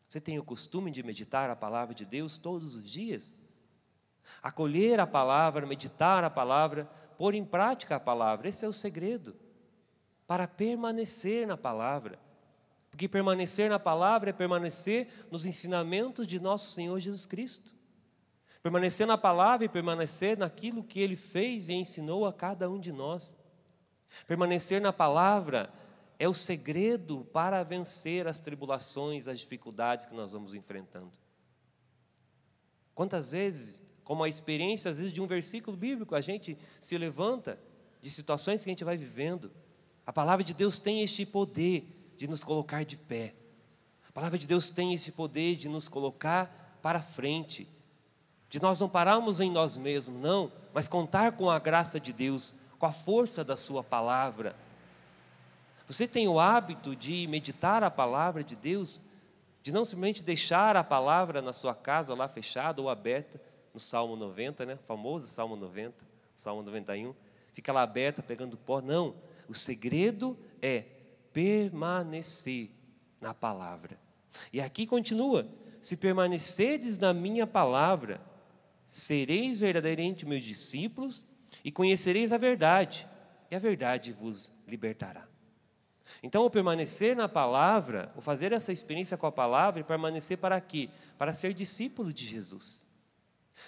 Você tem o costume de meditar a palavra de Deus todos os dias? Acolher a palavra, meditar a palavra, pôr em prática a palavra, esse é o segredo para permanecer na palavra. Porque permanecer na palavra é permanecer nos ensinamentos de nosso Senhor Jesus Cristo. Permanecer na palavra e permanecer naquilo que Ele fez e ensinou a cada um de nós. Permanecer na palavra é o segredo para vencer as tribulações, as dificuldades que nós vamos enfrentando. Quantas vezes, como a experiência às vezes de um versículo bíblico, a gente se levanta de situações que a gente vai vivendo. A palavra de Deus tem este poder de nos colocar de pé. A palavra de Deus tem esse poder de nos colocar para frente. De nós não pararmos em nós mesmos, não, mas contar com a graça de Deus, com a força da sua palavra. Você tem o hábito de meditar a palavra de Deus, de não simplesmente deixar a palavra na sua casa lá fechada ou aberta, no Salmo 90, né? O famoso Salmo 90, Salmo 91, fica lá aberta pegando pó. Não, o segredo é permanecer na palavra. E aqui continua: se permanecerdes na minha palavra, sereis verdadeiramente meus discípulos e conhecereis a verdade, e a verdade vos libertará. Então, o permanecer na palavra, o fazer essa experiência com a palavra, e permanecer para quê? Para ser discípulo de Jesus.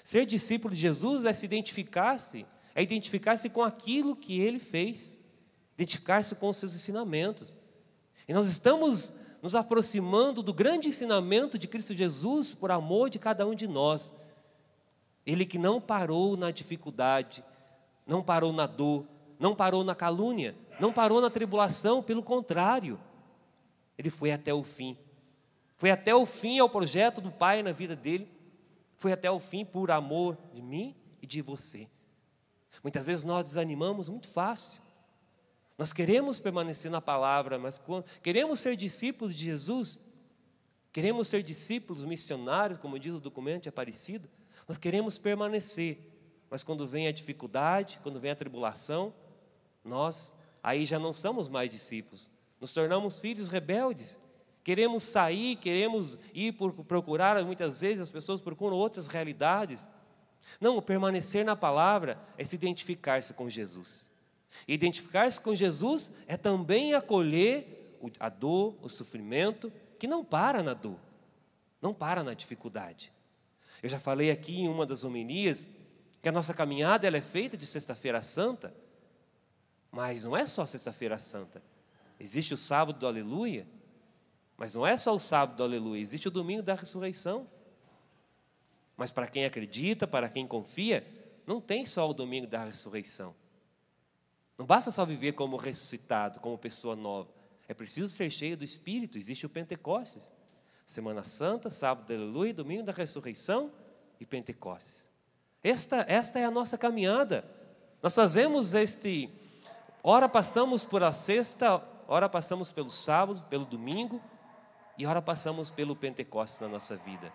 Ser discípulo de Jesus é se identificar-se, é identificar-se com aquilo que Ele fez, identificar-se com os seus ensinamentos. E nós estamos nos aproximando do grande ensinamento de Cristo Jesus por amor de cada um de nós. Ele que não parou na dificuldade, não parou na dor, não parou na calúnia, não parou na tribulação, pelo contrário, Ele foi até o fim. Foi até o fim ao projeto do Pai na vida dele, foi até o fim por amor de mim e de você. Muitas vezes nós desanimamos muito fácil. Nós queremos permanecer na palavra, mas queremos ser discípulos de Jesus, queremos ser discípulos missionários, como diz o documento de Aparecida, nós queremos permanecer, mas quando vem a dificuldade, quando vem a tribulação, nós aí já não somos mais discípulos, nos tornamos filhos rebeldes. Queremos sair, queremos ir procurar, muitas vezes as pessoas procuram outras realidades. Não, o permanecer na palavra é se identificar-se com Jesus. Identificar-se com Jesus é também acolher a dor, o sofrimento, que não para na dor, não para na dificuldade. Eu já falei aqui em uma das homilias que a nossa caminhada ela é feita de Sexta-feira Santa, mas não é só Sexta-feira Santa. Existe o sábado do Aleluia, mas não é só o sábado do Aleluia, existe o domingo da ressurreição. Mas para quem acredita, para quem confia, não tem só o domingo da ressurreição. Não basta só viver como ressuscitado, como pessoa nova. É preciso ser cheio do Espírito, existe o Pentecostes. Semana Santa, sábado do Aleluia, domingo da ressurreição e Pentecostes. Esta é a nossa caminhada. Nós fazemos ora passamos por a sexta, ora passamos pelo sábado, pelo domingo, e ora passamos pelo Pentecostes na nossa vida.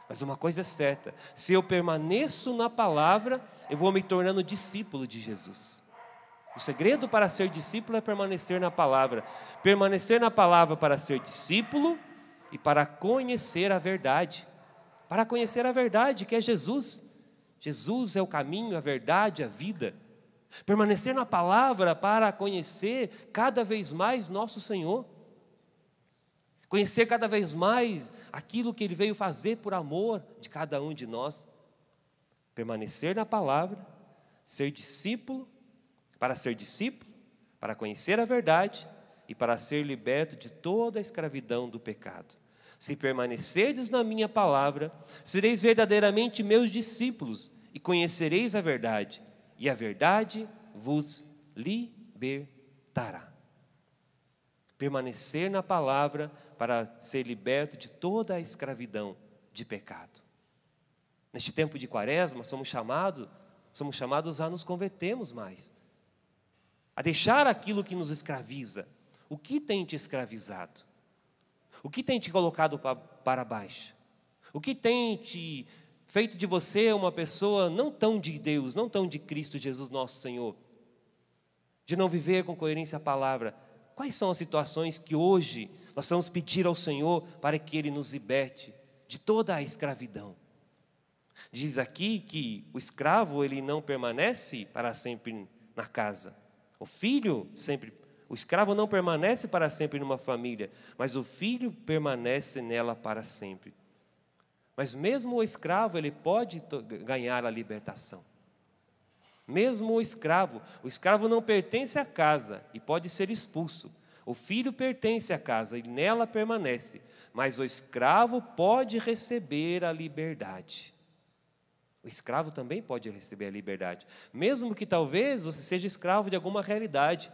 Mas uma coisa é certa, se eu permaneço na palavra, eu vou me tornando discípulo de Jesus. O segredo para ser discípulo é permanecer na palavra. Permanecer na palavra para ser discípulo e para conhecer a verdade. Para conhecer a verdade, que é Jesus. Jesus é o caminho, a verdade, a vida. Permanecer na palavra para conhecer cada vez mais nosso Senhor. Conhecer cada vez mais aquilo que Ele veio fazer por amor de cada um de nós. Permanecer na palavra, ser discípulo, para conhecer a verdade e para ser liberto de toda a escravidão do pecado. Se permanecerdes na minha palavra, sereis verdadeiramente meus discípulos e conhecereis a verdade, e a verdade vos libertará. Permanecer na palavra para ser liberto de toda a escravidão de pecado. Neste tempo de Quaresma, somos chamados a nos convertermos mais, a deixar aquilo que nos escraviza. O que tem te escravizado? O que tem te colocado para baixo? O que tem te feito de você uma pessoa não tão de Deus, não tão de Cristo Jesus nosso Senhor? De não viver com coerência a palavra. Quais são as situações que hoje nós vamos pedir ao Senhor para que Ele nos liberte de toda a escravidão. Diz aqui que o escravo, ele não permanece para sempre na casa. O escravo não permanece para sempre numa família, mas o filho permanece nela para sempre. Mas mesmo o escravo, ele pode ganhar a libertação. Mesmo o escravo não pertence à casa e pode ser expulso. O filho pertence à casa e nela permanece, mas o escravo pode receber a liberdade. O escravo também pode receber a liberdade, mesmo que talvez você seja escravo de alguma realidade,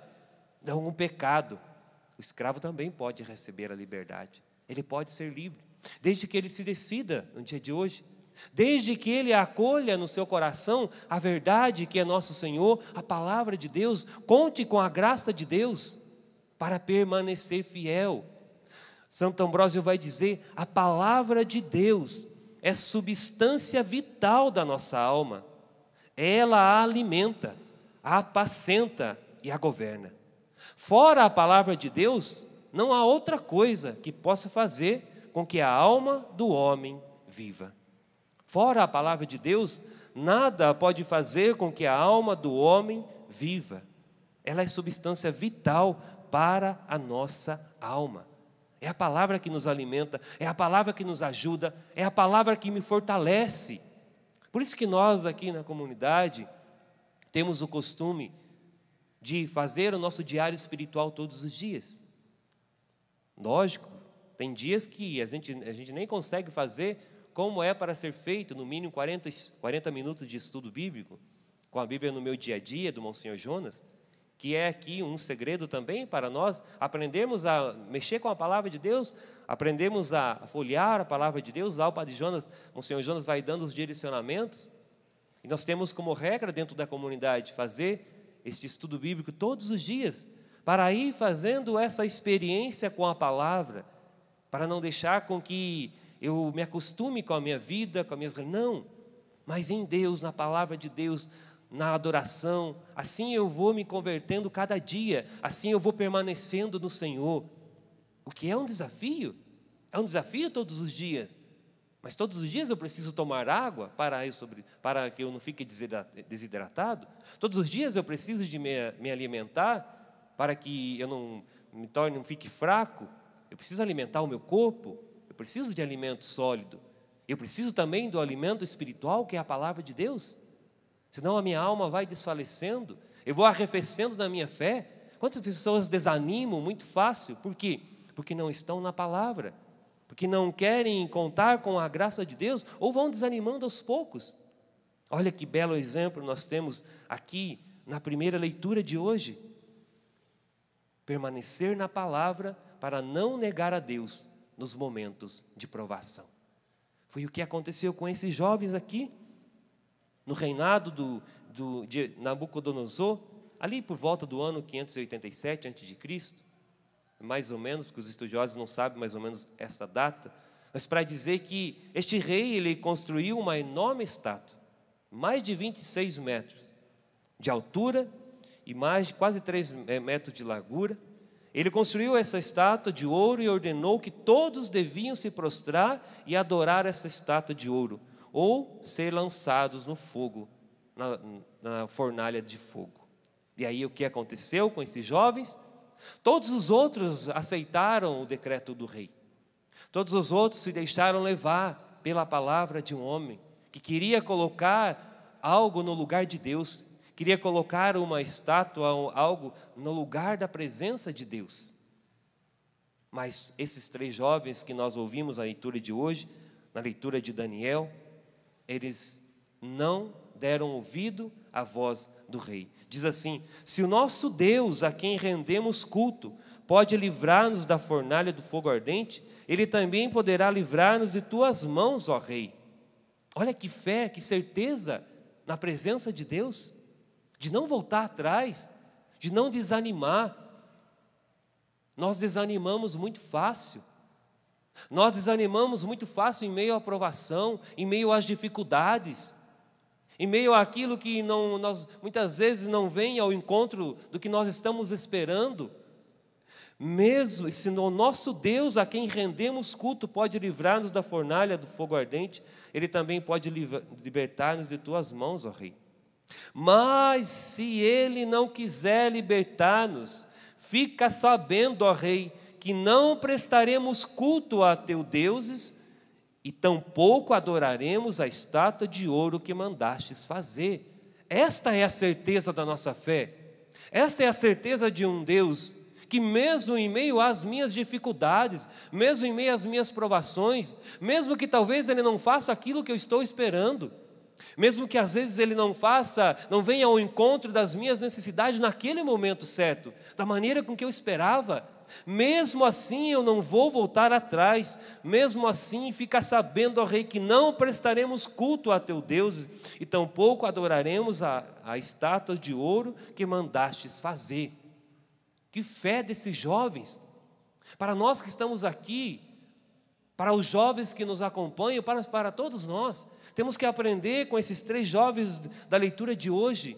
de algum pecado. O escravo também pode receber a liberdade. Ele pode ser livre, desde que ele se decida no dia de hoje. Desde que ele acolha no seu coração a verdade que é nosso Senhor, a palavra de Deus, conte com a graça de Deus para permanecer fiel. Santo Ambrósio vai dizer: a palavra de Deus é substância vital da nossa alma. Ela a alimenta, a apacenta e a governa. Fora a palavra de Deus, não há outra coisa que possa fazer com que a alma do homem viva. Fora a palavra de Deus, nada pode fazer com que a alma do homem viva. Ela é substância vital para a nossa alma. É a palavra que nos alimenta, é a palavra que nos ajuda, é a palavra que me fortalece. Por isso que nós aqui na comunidade temos o costume de fazer o nosso diário espiritual todos os dias. Lógico, tem dias que a gente nem consegue fazer como é para ser feito, no mínimo 40 minutos de estudo bíblico, com a Bíblia no meu dia a dia, do Monsenhor Jonas, que é aqui um segredo também para nós aprendermos a mexer com a palavra de Deus, aprendemos a folhear a palavra de Deus. Lá o Padre Jonas, Monsenhor Jonas vai dando os direcionamentos, e nós temos como regra dentro da comunidade fazer este estudo bíblico todos os dias, para ir fazendo essa experiência com a palavra, para não deixar com que eu me acostume com a minha vida, com as minhas... Não, mas em Deus, na palavra de Deus, na adoração, assim eu vou me convertendo cada dia, assim eu vou permanecendo no Senhor. O que é um desafio todos os dias, mas todos os dias eu preciso tomar água para que eu não fique desidratado. Todos os dias eu preciso de me alimentar para que eu não fique fraco. Eu preciso alimentar o meu corpo, eu preciso de alimento sólido. Eu preciso também do alimento espiritual, que é a palavra de Deus. Senão a minha alma vai desfalecendo, eu vou arrefecendo na minha fé. Quantas pessoas desanimam muito fácil? Por quê? Porque não estão na palavra, porque não querem contar com a graça de Deus, ou vão desanimando aos poucos. Olha que belo exemplo nós temos aqui na primeira leitura de hoje. Permanecer na palavra para não negar a Deus nos momentos de provação. Foi o que aconteceu com esses jovens aqui, no reinado de Nabucodonosor, ali por volta do ano 587 a.C., mais ou menos, porque os estudiosos não sabem mais ou menos essa data, mas para dizer que este rei, ele construiu uma enorme estátua, mais de 26 metros de altura e mais de quase 3 metros de largura. Ele construiu essa estátua de ouro e ordenou que todos deviam se prostrar e adorar essa estátua de ouro, ou ser lançados no fogo, na fornalha de fogo. E aí o que aconteceu com esses jovens? Todos os outros aceitaram o decreto do rei. Todos os outros se deixaram levar pela palavra de um homem que queria colocar algo no lugar de Deus, queria colocar uma estátua, algo no lugar da presença de Deus. Mas esses 3 jovens que nós ouvimos na leitura de hoje, na leitura de Daniel, eles não deram ouvido à voz do rei. Diz assim: se o nosso Deus, a quem rendemos culto, pode livrar-nos da fornalha do fogo ardente, Ele também poderá livrar-nos de tuas mãos, ó rei. Olha que fé, que certeza na presença de Deus, de não voltar atrás, de não desanimar. Nós desanimamos muito fácil. Nós desanimamos muito fácil em meio à provação, em meio às dificuldades, em meio àquilo que nós muitas vezes não vem ao encontro do que nós estamos esperando. Mesmo se o nosso Deus, a quem rendemos culto, pode livrar-nos da fornalha do fogo ardente, Ele também pode libertar-nos de tuas mãos, ó Rei. Mas se Ele não quiser libertar-nos, fica sabendo, ó Rei, que não prestaremos culto a teus deuses e tampouco adoraremos a estátua de ouro que mandastes fazer. Esta é a certeza da nossa fé. Esta é a certeza de um Deus que mesmo em meio às minhas dificuldades, mesmo em meio às minhas provações, mesmo que talvez Ele não faça aquilo que eu estou esperando, mesmo que às vezes Ele não venha ao encontro das minhas necessidades naquele momento certo, da maneira com que eu esperava, mesmo assim eu não vou voltar atrás, mesmo assim fica sabendo, ó Rei, que não prestaremos culto a teu Deus e tampouco adoraremos a estátua de ouro que mandastes fazer. Que fé desses jovens! Para nós que estamos aqui, para os jovens que nos acompanham, para todos nós, temos que aprender com esses 3 jovens da leitura de hoje,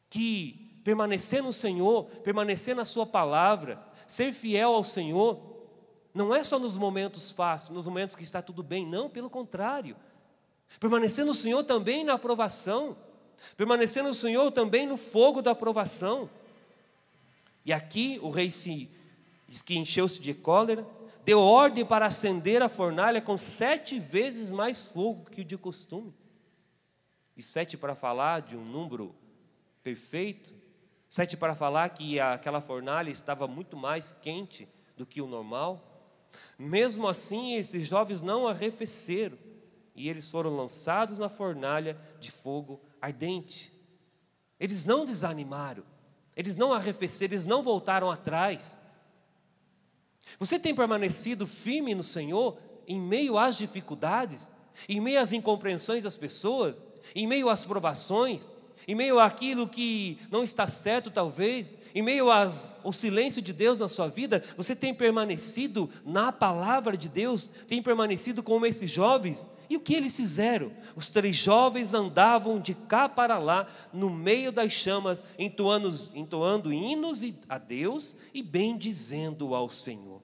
que permanecer no Senhor, permanecer na sua palavra, ser fiel ao Senhor, não é só nos momentos fáceis, nos momentos que está tudo bem, não, pelo contrário. Permanecer no Senhor também na aprovação, permanecer no Senhor também no fogo da aprovação. E aqui o rei diz que encheu-se de cólera, deu ordem para acender a fornalha com 7 vezes mais fogo que o de costume. E 7 para falar de um número perfeito, 7 para falar que aquela fornalha estava muito mais quente do que o normal. Mesmo assim, esses jovens não arrefeceram, e eles foram lançados na fornalha de fogo ardente. Eles não desanimaram, eles não arrefeceram, eles não voltaram atrás. Você tem permanecido firme no Senhor em meio às dificuldades, em meio às incompreensões das pessoas, em meio às provações, em meio àquilo que não está certo talvez, em meio ao silêncio de Deus na sua vida? Você tem permanecido na palavra de Deus, tem permanecido como esses jovens? E o que eles fizeram? Os 3 jovens andavam de cá para lá, no meio das chamas, entoando hinos a Deus e bendizendo ao Senhor.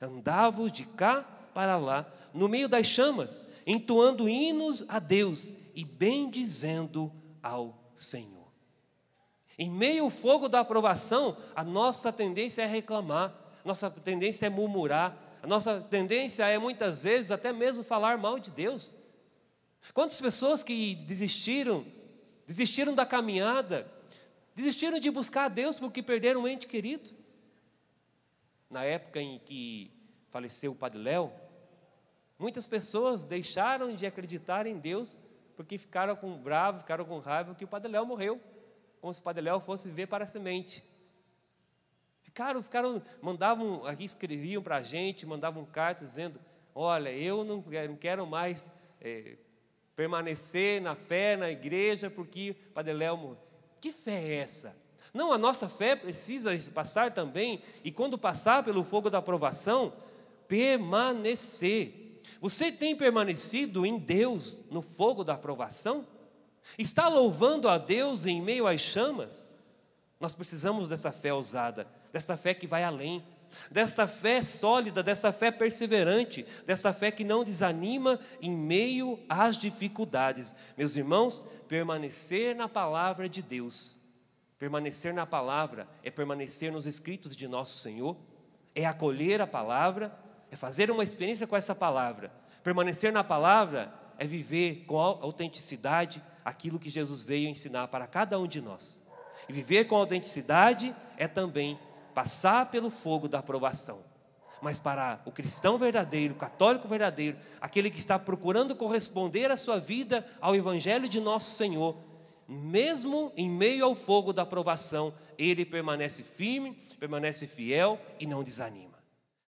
Andavam de cá para lá, no meio das chamas, entoando hinos a Deus e bendizendo ao Senhor. Em meio ao fogo da aprovação, a nossa tendência é reclamar, nossa tendência é murmurar, a nossa tendência é muitas vezes até mesmo falar mal de Deus. Quantas pessoas que desistiram da caminhada, desistiram de buscar a Deus porque perderam um ente querido? Na época em que faleceu o Padre Léo, muitas pessoas deixaram de acreditar em Deus porque ficaram com raiva que o Padre Léo morreu, como se o Padre Léo fosse viver para a semente. Mandavam, aqui escreviam para a gente, mandavam cartas dizendo: olha, eu não quero mais permanecer na fé, na igreja, porque o Padre Léo morreu. Que fé é essa? Não, a nossa fé precisa passar também, e quando passar pelo fogo da aprovação, permanecer. Você tem permanecido em Deus no fogo da aprovação? Está louvando a Deus em meio às chamas? Nós precisamos dessa fé ousada, dessa fé que vai além, dessa fé sólida, dessa fé perseverante, dessa fé que não desanima em meio às dificuldades. Meus irmãos, permanecer na palavra de Deus, permanecer na palavra é permanecer nos escritos de nosso Senhor, é acolher a palavra, é fazer uma experiência com essa palavra. Permanecer na palavra é viver com autenticidade aquilo que Jesus veio ensinar para cada um de nós. E viver com autenticidade é também passar pelo fogo da aprovação. Mas para o cristão verdadeiro, o católico verdadeiro, aquele que está procurando corresponder a sua vida ao Evangelho de nosso Senhor, mesmo em meio ao fogo da aprovação, ele permanece firme, permanece fiel e não desanima.